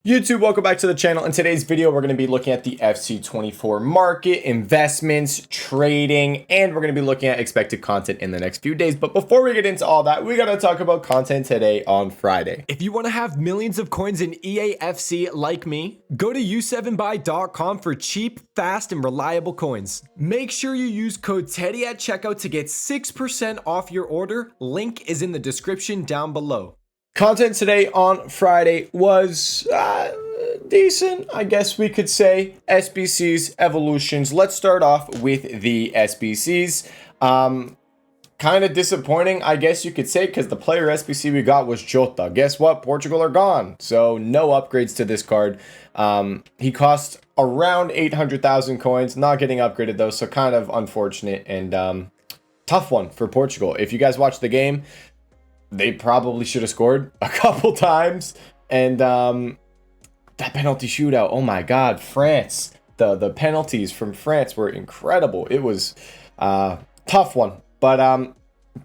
YouTube, welcome back to the channel. In today's video, we're going to be looking at the FC24 market, investments, trading, and we're going to be looking at expected content in the next few days. But before we get into all that, we got to talk about content today on Friday. If you want to have millions of coins in eafc like me, go to u7buy.com for cheap, fast, and reliable coins. Make sure you use code TEDDY at checkout to get 6% off your order. Link is in the description down below. Content today on Friday was decent, I guess we could say. SBCs, evolutions. Let's start off with the SBCs. Kind of disappointing, I guess you could say, because the player SBC we got was Jota. Guess what? Portugal are gone. So no upgrades to this card. He cost around 800,000 coins. Not getting upgraded though, so kind of unfortunate and tough one for Portugal. If you guys watched the game, they probably should have scored a couple times. And that penalty shootout, oh my God, France. The penalties from France were incredible. It was tough one. But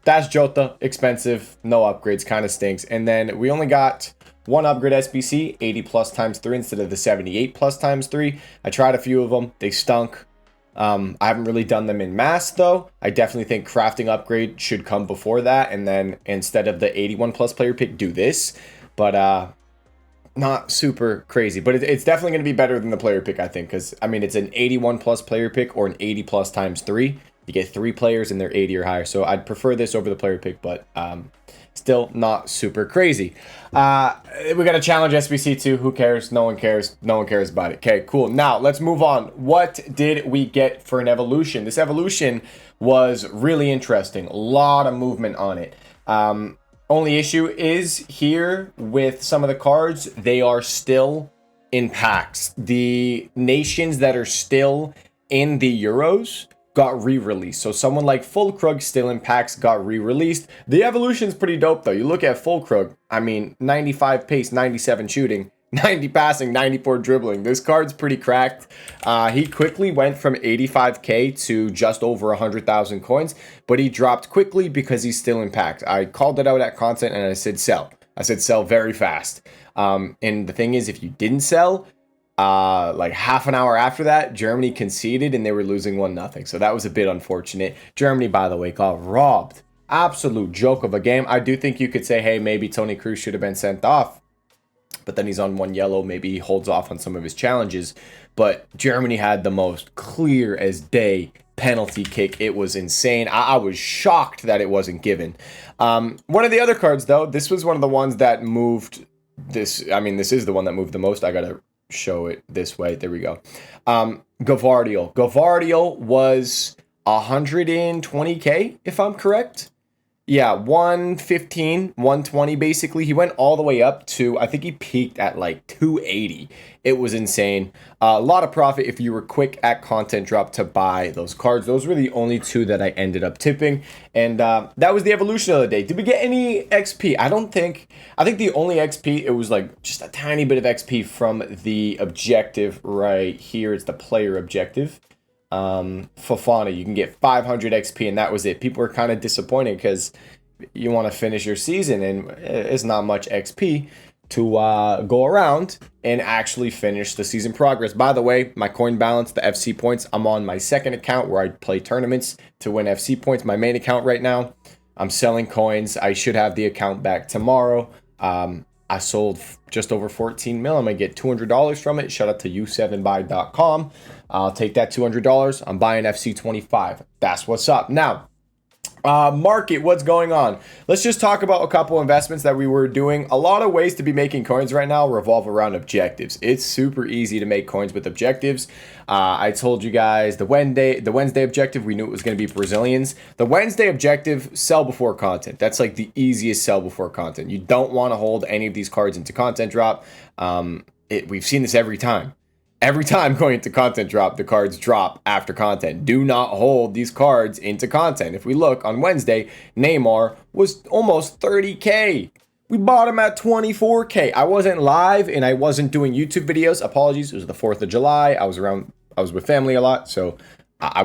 that's Jota, expensive, no upgrades, kind of stinks. And then we only got one upgrade SBC, 80 plus times 3 instead of the 78 plus times 3. I tried a few of them. They stunk. I haven't really done them in mass though. I definitely think crafting upgrade should come before that, and then instead of the 81 plus player pick, do this. But not super crazy, but it's definitely going to be better than the player pick, I think, because I mean it's an 81 plus player pick or an 80 plus times 3. You get 3 players and they're 80 or higher, so I'd prefer this over the player pick, but still not super crazy. We got a challenge SBC too. Who cares? No one cares. No one cares about it. Okay, cool. Now let's move on. What did we get for an evolution? This evolution was really interesting. A lot of movement on it. Only issue is here with some of the cards, they are still in packs. The nations that are still in the Euros got re-released. So someone like Fulkrug still in packs got re-released. The evolution's pretty dope though. You look at Fulkrug, I mean 95 pace, 97 shooting, 90 passing, 94 dribbling. This card's pretty cracked. He quickly went from 85k to just over 100,000 coins, but he dropped quickly because he's still in packs. I called it out at content and I said sell. I said sell very fast. And the thing is, if you didn't sell, like half an hour after that, Germany conceded and they were losing 1-0. So that was a bit unfortunate. Germany, by the way, got robbed. Absolute joke of a game. I do think you could say, hey, maybe Toni Kroos should have been sent off, but then he's on 1 yellow. Maybe he holds off on some of his challenges. But Germany had the most clear as day penalty kick. It was insane. I was shocked that it wasn't given. One of the other cards, though, this was one of the ones that moved this. I mean, this is the one that moved the most. I got to show it this way. There we go. Gavardiol. Gavardiol was 120k, if I'm correct. Yeah, 115, 120 basically. He went all the way up to, I think he peaked at like 280. It was insane. A lot of profit if you were quick at content drop to buy those cards. Those were the only 2 that I ended up tipping. And that was the evolution of the day. Did we get any XP? I think the only XP, it was like just a tiny bit of XP from the objective right here. It's the player objective. Fofana, you can get 500 XP and that was it. People were kind of disappointed because you want to finish your season and it's not much XP to go around and actually finish the season progress. By the way, my coin balance, the FC points, I'm on my second account where I play tournaments to win FC points. My main account right now, I'm selling coins. I should have the account back tomorrow. I sold just over 14 mil. I'm going to get $200 from it. Shout out to u7buy.com. I'll take that $200. I'm buying FC25. That's what's up. Now, market, what's going on? Let's just talk about a couple investments that we were doing. A lot of ways to be making coins right now revolve around objectives. It's super easy to make coins with objectives. I told you guys the Wednesday objective, we knew it was going to be Brazilians. The Wednesday objective, sell before content. That's like the easiest sell before content. You don't want to hold any of these cards into content drop. We've seen this every time. Every time going into content drop, the cards drop after content. Do not hold these cards into content. If we look on Wednesday, Neymar was almost 30k. We bought him at 24k. I wasn't live and I wasn't doing YouTube videos. Apologies. It was the 4th of July. I was with family a lot, so I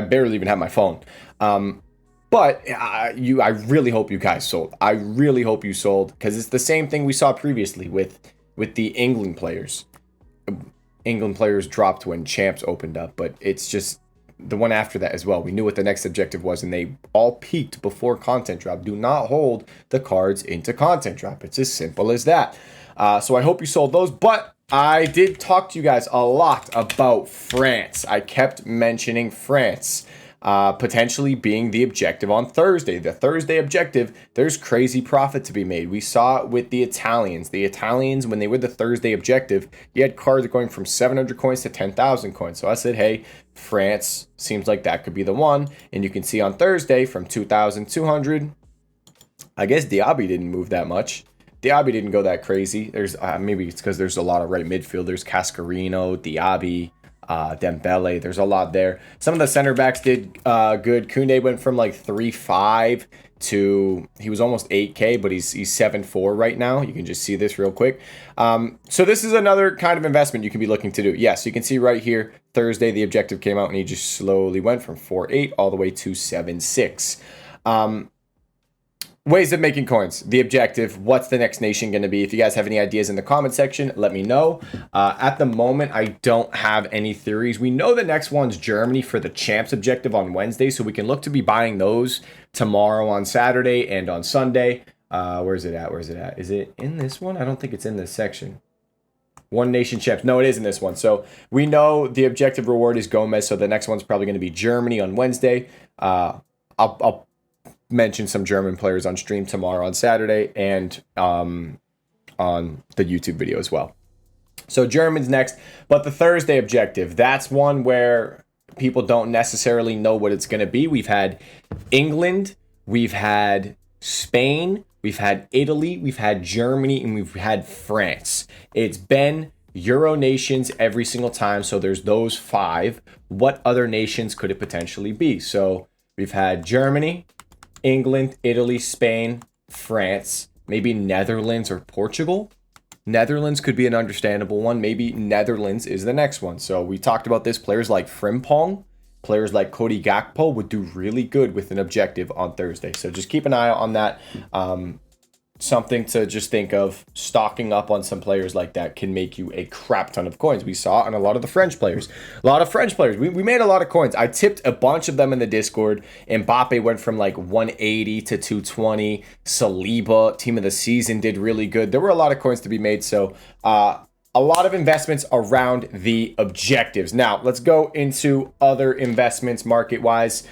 barely even had my phone. But I really hope you guys sold. I really hope you sold because it's the same thing we saw previously with with the England players. England players dropped when champs opened up, but it's just the one after that as well. We knew what the next objective was, and they all peaked before content drop. Do not hold the cards into content drop. It's as simple as that. So I hope you sold those, but I did talk to you guys a lot about France. I kept mentioning France potentially being the objective on Thursday. The Thursday objective, there's crazy profit to be made. We saw it with the Italians. The Italians, when they were the Thursday objective, you had cards going from 700 coins to 10,000 coins. So I said, hey, France seems like that could be the one. And you can see on Thursday from 2,200, I guess Diaby didn't move that much. Diaby didn't go that crazy. There's maybe it's because there's a lot of right midfielders, Cascarino, Diaby, Dembele. There's a lot there. Some of the center backs did good. Koundé went from like 3.5 to he was almost 8K, but he's 7.4 right now. You can just see this real quick. So this is another kind of investment you can be looking to do. Yes, you can see right here Thursday the objective came out and he just slowly went from 4.8 all the way to 7.6. Ways of making coins, the objective, what's the next nation going to be? If you guys have any ideas in the comment section, let me know. At the moment, I don't have any theories. We know the next one's Germany for the champs objective on Wednesday, so we can look to be buying those tomorrow on Saturday and on Sunday. Where's it at? Where's it at? Is it in this one? I don't think it's in this section. One nation champs. No, it is in this one. So we know the objective reward is Gomez, so the next one's probably going to be Germany on Wednesday. I'll mention some German players on stream tomorrow on Saturday and on the YouTube video as well. So German's next, but the Thursday objective, that's one where people don't necessarily know what it's going to be. We've had England, we've had Spain, we've had Italy, we've had Germany, and we've had France. It's been Euro nations every single time, so there's those 5. What other nations could it potentially be? So we've had Germany, England, Italy, Spain, France, maybe Netherlands or Portugal. Netherlands could be an understandable one. Maybe Netherlands is the next one. So we talked about this. Players like Frimpong, players like Cody Gakpo would do really good with an objective on Thursday. So just keep an eye out on that. Something to just think of. Stocking up on some players like that can make you a crap ton of coins. We saw it on a lot of the French players. We made a lot of coins. I tipped a bunch of them in the Discord. Mbappe went from like 180 to 220. Saliba, team of the season, did really good. There were a lot of coins to be made. So a lot of investments around the objectives. Now let's go into other investments market-wise.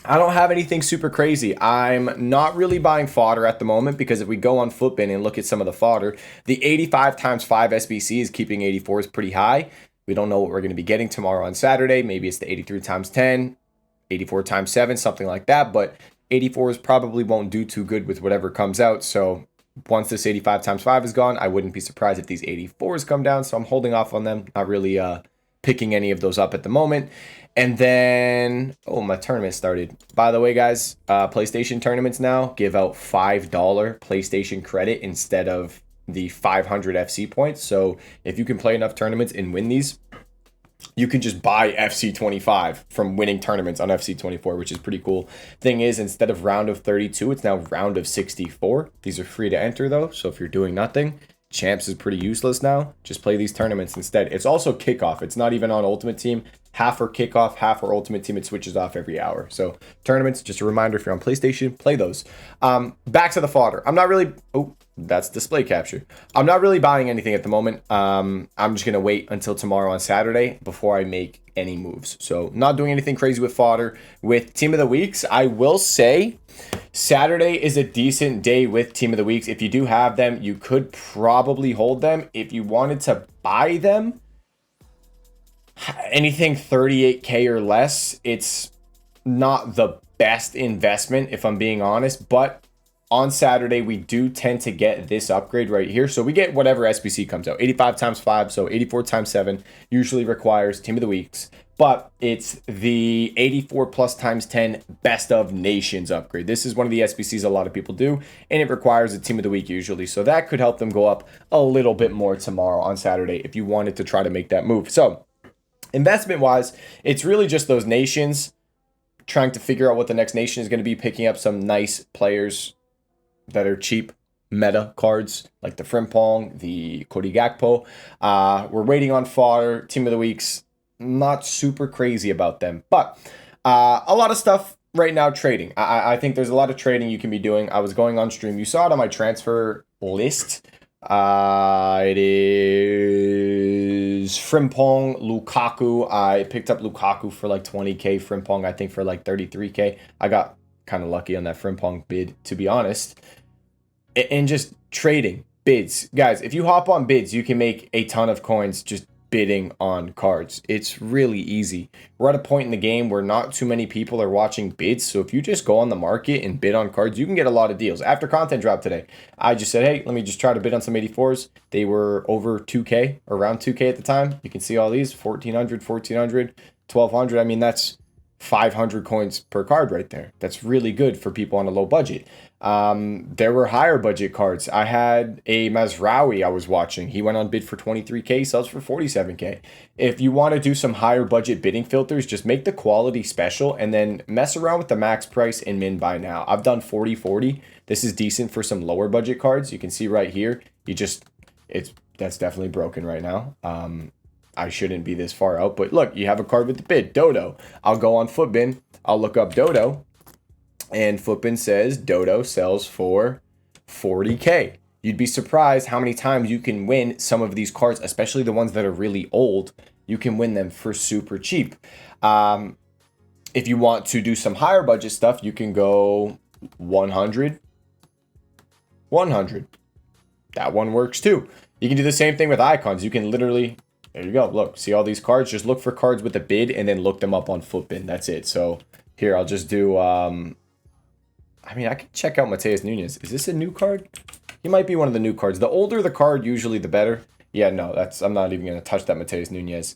I don't have anything super crazy. I'm not really buying fodder at the moment because if we go on Footbin and look at some of the fodder, the 85 times 5 SBC is keeping 84 is pretty high. We don't know what we're going to be getting tomorrow on Saturday. Maybe it's the 83 times 10, 84 times 7, something like that. But 84s probably won't do too good with whatever comes out. So once this 85 times 5 is gone, I wouldn't be surprised if these 84s come down. So I'm holding off on them. Not really picking any of those up at the moment. And then, oh, my tournament started. By the way, guys, PlayStation tournaments now give out $5 PlayStation credit instead of the 500 FC points. So if you can play enough tournaments and win these, you can just buy FC25 from winning tournaments on FC24, which is pretty cool. Thing is, instead of round of 32, it's now round of 64. These are free to enter, though. So if you're doing nothing, Champs is pretty useless now. Just play these tournaments instead. It's also kickoff. It's not even on Ultimate Team. Half for kickoff, half for Ultimate Team. It switches off every hour. So tournaments, just a reminder, if you're on PlayStation, play those. Back to the fodder. I'm not really... Oh, that's display capture. I'm not really buying anything at the moment. I'm just going to wait until tomorrow on Saturday before I make any moves. So not doing anything crazy with fodder. With Team of the Weeks, I will say Saturday is a decent day with Team of the Weeks. If you do have them, you could probably hold them. If you wanted to buy them, anything 38K or less, it's not the best investment, if I'm being honest. But on Saturday, we do tend to get this upgrade right here. So we get whatever SBC comes out. 85 times 5, so 84 times 7 usually requires Team of the Weeks. But it's the 84 plus times 10 best of nations upgrade. This is one of the SBCs a lot of people do, and it requires a Team of the Week usually. So that could help them go up a little bit more tomorrow on Saturday if you wanted to try to make that move. So investment-wise, it's really just those nations, trying to figure out what the next nation is going to be, picking up some nice players that are cheap. meta cards like the Frimpong, the Cody Gakpo. We're waiting on fodder. Team of the weeks, not super crazy about them, but a lot of stuff right now trading. I think there's a lot of trading you can be doing. I was going on stream. You saw it on my transfer list. It is Frimpong, Lukaku. I picked up Lukaku for like 20k, Frimpong I think for like 33k. I got kind of lucky on that Frimpong bid, to be honest. And just trading bids, guys, if you hop on bids, you can make a ton of coins just bidding on cards. It's really easy. We're at a point in the game where not too many people are watching bids, so if you just go on the market and bid on cards, you can get a lot of deals. After content drop today, I just said, hey, let me just try to bid on some 84s. They were over 2k, around 2k at the time. You can see all these 1400, 1400, 1200. I mean, that's 500 coins per card right there. That's really good for people on a low budget. There were higher budget cards. I had a Mazraoui I was watching. He went on bid for 23k, sells for 47k. If you want to do some higher budget bidding filters, just make the quality special and then mess around with the max price and min buy now. I've done 40-40. This is decent for some lower budget cards. You can see right here, that's definitely broken right now. I shouldn't be this far out, but look, you have a card with the bid, Dodo. I'll go on Footbin. I'll look up Dodo, and Footbin says Dodo sells for 40k. You'd be surprised how many times you can win some of these cards, especially the ones that are really old. You can win them for super cheap. If you want to do some higher budget stuff, you can go 100. That one works too. You can do the same thing with icons. You can literally... There you go. Look, see all these cards? Just look for cards with a bid and then look them up on Footbin. That's it. So here, I'll just do, I mean, I could check out Mateus Nunes. Is this a new card? He might be one of the new cards. The older the card, usually the better. Yeah, no, I'm not even going to touch that Mateus Nunes.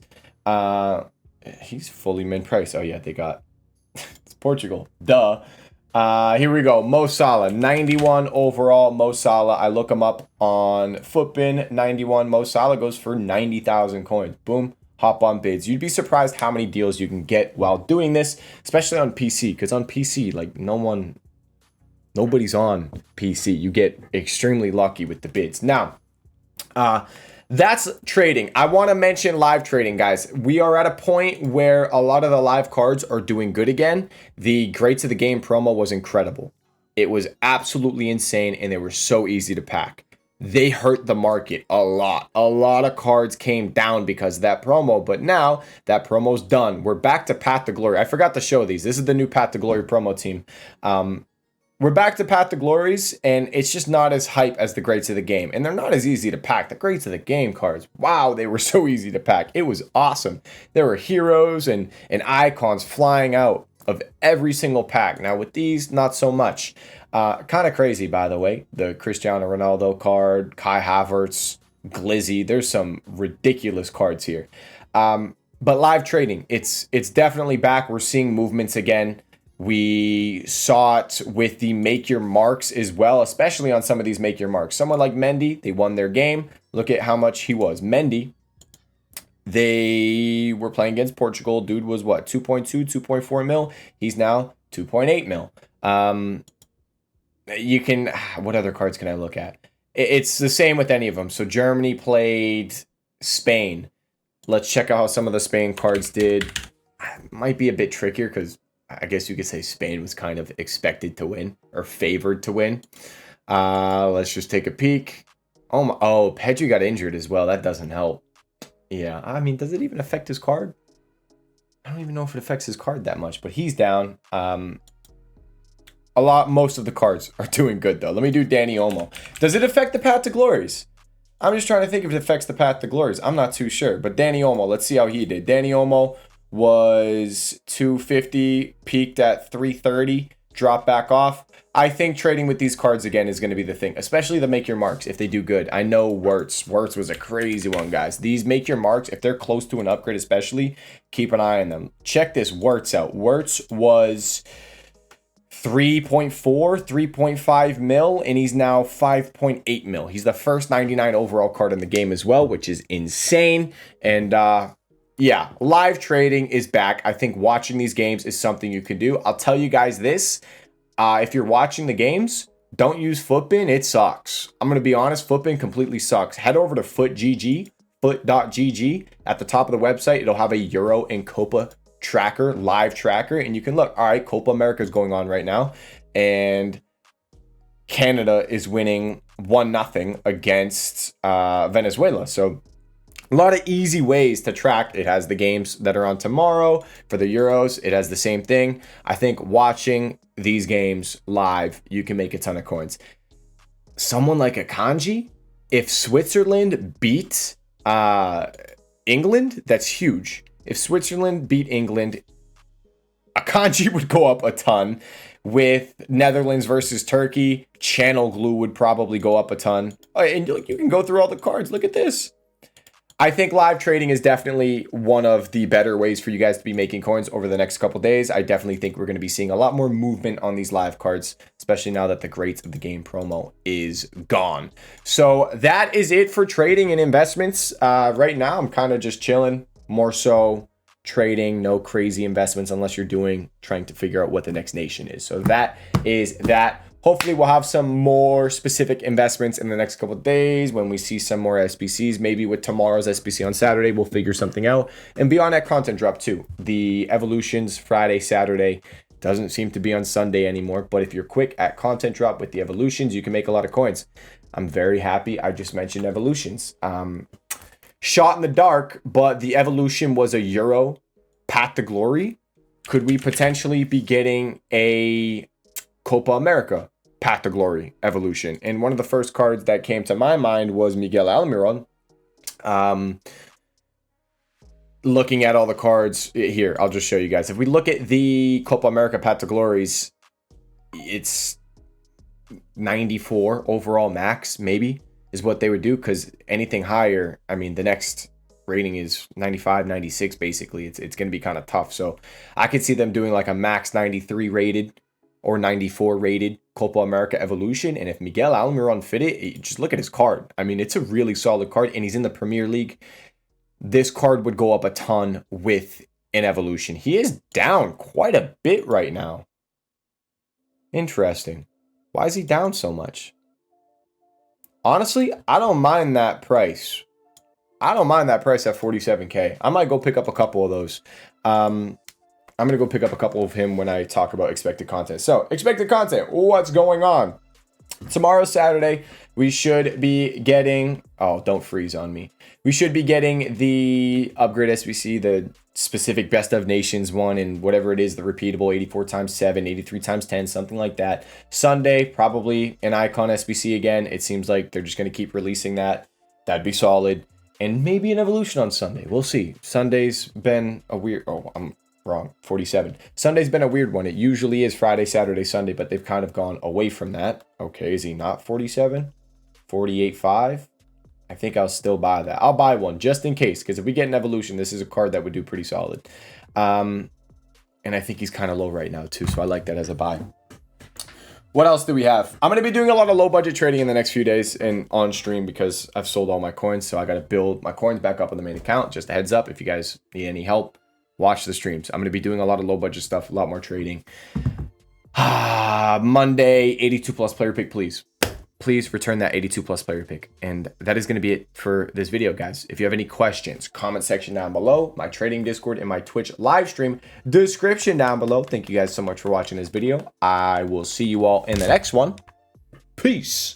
He's fully min price. Oh yeah, they got, it's Portugal. Duh. Here we go. Mo Salah, 91 overall. Mo Salah. I look him up on Footbin. 91. Mo Salah goes for 90,000 coins. Boom. Hop on bids. You'd be surprised how many deals you can get while doing this, especially on PC. Because on PC, like nobody's on PC. You get extremely lucky with the bids. Now, that's trading. I want to mention live trading, guys. We are at a point where a lot of the live cards are doing good again. The Greats of the Game promo was incredible. It was absolutely insane, and they were so easy to pack. They hurt the market a lot. A lot of cards came down because of that promo, but now that promo's done. We're back to Path to Glory. I forgot to show these. This is the new Path to Glory promo team. We're back to Path to Glories, and it's just not as hype as the Greats of the Game. And they're not as easy to pack. The Greats of the Game cards, wow, they were so easy to pack. It was awesome. There were heroes and icons flying out of every single pack. Now with these, not so much. Kind of crazy, by the way. The Cristiano Ronaldo card, Kai Havertz, Glizzy. There's some ridiculous cards here. But live trading, it's definitely back. We're seeing movements again. We saw it with the make your marks as well, especially on some of these make your marks. Someone like Mendy, they won their game. Look at how much he was. Mendy, they were playing against Portugal. Dude was what, 2.2, 2.4 mil? He's now 2.8 mil. You can, what other cards can I look at? It's the same with any of them. So Germany played Spain. Let's check out how some of the Spain cards did. Might be a bit trickier because I guess you could say Spain was kind of expected to win or favored to win. Let's just take a peek. Oh, Pedri got injured as well. That doesn't help. Yeah, I mean, does it even affect his card? I don't even know if it affects his card that much, but he's down. Most of the cards are doing good though. Let me do Danny Olmo. Does it affect the Path to Glories? I'm just trying to think if it affects the Path to Glories. I'm not too sure, but Danny Olmo, let's see how he did. Danny Olmo was 250, peaked at 330, dropped back off. I think trading with these cards again is going to be the thing, especially the make your marks if they do good. I know Wirtz was a crazy one, guys. These make your marks, if they're close to an upgrade especially, keep an eye on them. Check this Wirtz out. Wirtz was 3.4, 3.5 mil, and he's now 5.8 mil. He's the first 99 overall card in the game as well, which is insane. And yeah, live trading is back. I think watching these games is something you can do. I'll tell you guys this. If you're watching the games, don't use Footbin. It sucks. I'm going to be honest. Footbin completely sucks. Head over to foot.gg. At the top of the website, it'll have a Euro and Copa tracker, live tracker, and you can look. All right, Copa America is going on right now, and Canada is winning 1-0 against Venezuela. So a lot of easy ways to track. It has the games that are on tomorrow for the Euros. It has the same thing. I think watching these games live, you can make a ton of coins. Someone like a Kanji, if Switzerland beats England, that's huge. If Switzerland beat England, a Kanji would go up a ton. With Netherlands versus Turkey, Channel Glue would probably go up a ton. Oh, and you can go through all the cards. Look at this. I think live trading is definitely one of the better ways for you guys to be making coins over the next couple days. I definitely think we're going to be seeing a lot more movement on these live cards, especially now that the Greats of the Game promo is gone. So that is it for trading and investments. Right now, I'm kind of just chilling, more so trading, no crazy investments unless you're trying to figure out what the next nation is. So that is that. Hopefully we'll have some more specific investments in the next couple of days when we see some more SBCs. Maybe with tomorrow's SBC on Saturday, we'll figure something out. And be on that content drop too. The evolutions Friday, Saturday doesn't seem to be on Sunday anymore. But if you're quick at content drop with the evolutions, you can make a lot of coins. I'm very happy I just mentioned evolutions. Shot in the dark, but the evolution was a Euro path to glory. Could we potentially be getting a Copa America path to glory evolution? And one of the first cards that came to my mind was Miguel Almiron. Looking at all the cards here, I'll just show you guys. If we look at the Copa America path to glories, it's 94 overall max, maybe, is what they would do, because anything higher, I mean, the next rating is 95, 96, basically. It's going to be kind of tough. So I could see them doing like a max 93 rated or 94 rated Copa America evolution. And if Miguel Almiron fit it, just look at his card. I mean, it's a really solid card, and he's in the Premier League. This card would go up a ton with an evolution. He is down quite a bit right now. Interesting. Why is he down so much? Honestly, I don't mind that price. I don't mind that price at 47K. I might go pick up a couple of those. I'm going to go pick up a couple of him when I talk about expected content. So, expected content. What's going on? Tomorrow, Saturday, we should be getting... Oh, don't freeze on me. We should be getting the upgrade SBC, the specific best of nations one, and whatever it is, the repeatable 84x7, 83x10, something like that. Sunday, probably an icon SBC again. It seems like they're just going to keep releasing that. That'd be solid. And maybe an evolution on Sunday. We'll see. Sunday's been a weird... Oh, I'm wrong. 47. Sunday's been a weird one. It usually is Friday, Saturday, Sunday, but they've kind of gone away from that. Okay, is he not 47? 48.5? I think I'll still buy that. I'll buy one just in case, because if we get an evolution, this is a card that would do pretty solid. And I think he's kind of low right now too, so I like that as a buy. What else do we have? I'm going to be doing a lot of low budget trading in the next few days and on stream, because I've sold all my coins, so I got to build my coins back up on the main account. Just a heads up, if you guys need any help, watch the streams. I'm going to be doing a lot of low budget stuff, a lot more trading. Monday, 82 plus player pick, please. Please return that 82 plus player pick. And that is going to be it for this video, guys. If you have any questions, comment section down below, my trading Discord and my Twitch live stream description down below. Thank you guys so much for watching this video. I will see you all in the next one. Peace.